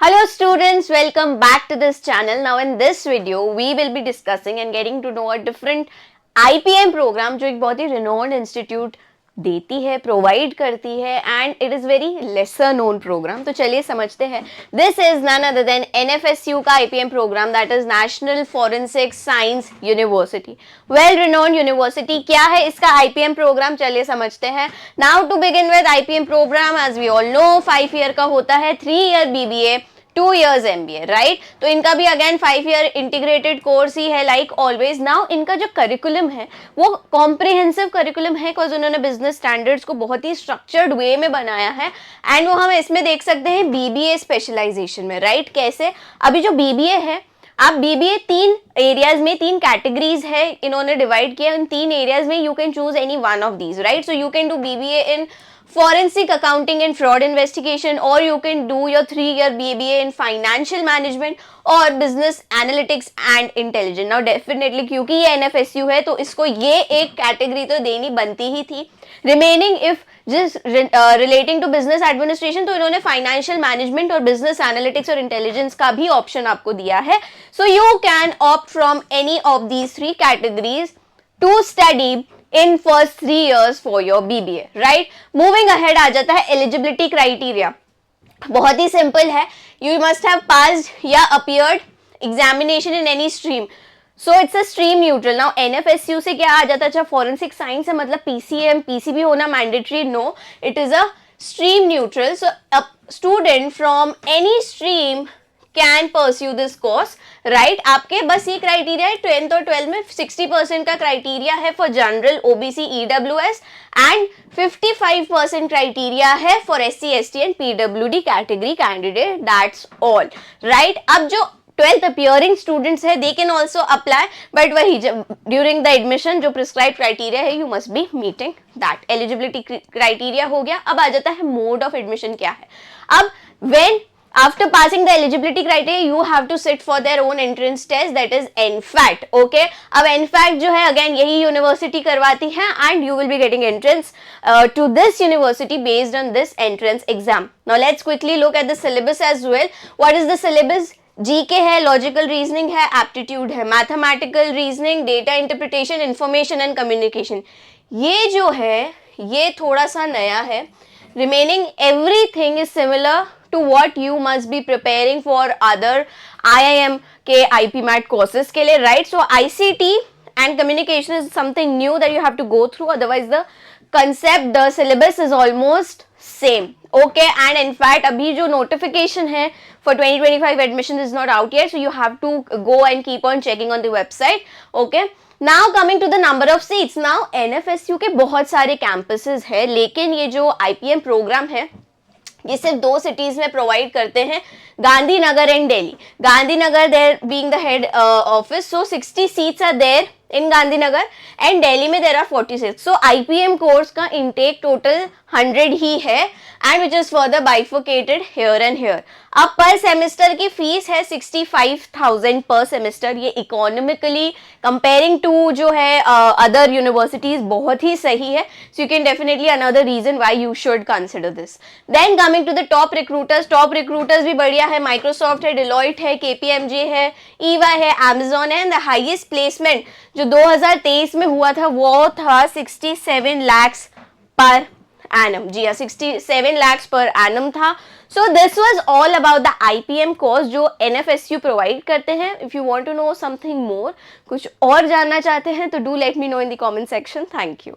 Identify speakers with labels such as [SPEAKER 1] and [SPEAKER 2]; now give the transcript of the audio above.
[SPEAKER 1] Hello students, welcome back to this channel. Now in this video, we will be discussing and getting to know a different IPM program जो एक बहुत ही renowned institute देती है, provide करती है and it is very lesser known program. तो चलिए समझते हैं. This is none other than NFSU का IPM program that is national forensic science university. Well renowned university. क्या है इसका IPM प्रोग्राम, चलिए समझते हैं. Now to begin with IPM program, as we all know 5 year का होता है, 3 year BBA, 2 years MBA, right. तो इनका भी अगेन 5 ईयर इंटीग्रेटेड कोर्स ही है लाइक ऑलवेज. नाउ इनका जो करिकुलम है वो कॉम्प्रिहेंसिव करिकुलम है, बिकॉज उन्होंने बिजनेस स्टैंडर्ड्स को बहुत ही स्ट्रक्चर्ड वे में बनाया है एंड वो हम इसमें देख सकते हैं BBA स्पेशलाइजेशन में, राइट. कैसे? अभी जो BBA है, आप BBA 3 एरियाज में, 3 कैटेगरीज है इन्होंने डिवाइड किया. इन 3 एरियाज में you can choose any one of these, right. So you can do BBA in forensic accounting and fraud investigation, or you can do your 3-year BBA in financial management or business analytics and intelligence. Now definitely क्योंकि ये NFSU है तो इसको ये एक category तो देनी बनती ही थी. Remaining if just relating to business administration, तो इन्होंने financial management और business analytics और intelligence का भी ऑप्शन आपको दिया है. So you can opt from any of these 3 categories to study in first 3 years for your BBA, right. Moving ahead आ जाता है eligibility criteria. बहुत ही सिंपल है. You must have passed या appeared examination in any stream. So it's a stream neutral. Now NFSU से क्या आ जाता है? अच्छा, forensic science है, मतलब PCM, PCB होना mandatory? No, it is a stream neutral. So a student from any stream can pursue this course, right. आपके बस ये क्राइटेरिया है 10th और 12th में 60% का क्राइटेरिया है for general OBC EWS and 55% criteria है for SC ST and PWD category candidate. That's all, right. अब जो 12th अपियरिंग स्टूडेंट्स है they can also apply, but वही ड्यूरिंग द एडमिशन जो प्रिस्क्राइब क्राइटेरिया है you must be meeting that. Eligibility criteria हो गया. अब आ जाता है मोड ऑफ एडमिशन क्या है. अब when after passing the eligibility criteria you have to sit for their own entrance test, that is NFAT. okay, अब NFAT जो है अगेन यही यूनिवर्सिटी करवाती है and you will be getting entrance to this university based on this entrance exam. Now let's quickly look at the syllabus as well. What is the syllabus? GK है, logical reasoning है, aptitude है, mathematical reasoning, data interpretation, information and communication. ये जो है ये थोड़ा सा नया है. Remaining everything is similar to what you must be preparing for other IIM के IPMAT courses के लिए, right. So ICT and communication is something new that you have to go through, otherwise the concept, the syllabus is almost same. okay, and in fact अभी जो notification है for 2025 admission is not out yet, so you have to go and keep on checking on the website. okay, now coming to the number of seats. now NFSU के बहुत सारे campuses है, लेकिन ये जो IPM प्रोग्राम है ये सिर्फ 2 सिटीज में प्रोवाइड करते हैं, Gandhinagar and Delhi. Gandhinagar there being the head office, so 60 seats are there in Gandhinagar and Delhi में there are 46. So IPM course का इनटेक टोटल 100 ही है and which is further bifurcated here and here. अब पर सेमेस्टर की fees है 65,000 पर सेमेस्टर. ये economically comparing to जो है अदर यूनिवर्सिटीज बहुत ही सही है. So you can definitely another reason why you should consider this. Then coming to the top recruiters. Top recruiters भी बढ़िया है. माइक्रोसॉफ्ट है, डिलॉयट है, KPMG है, EY है, Amazon है. एंड द हाईएस्ट प्लेसमेंट जो 2023 में हुआ था वो था 67 lakhs पर एनम. जी हाँ, 67 lakhs पर एनम था. So this was all about the IPM course जो NFSU प्रोवाइड करते हैं. If you want to know something more, कुछ और जानना चाहते हैं तो do let me know in the comment section. Thank you.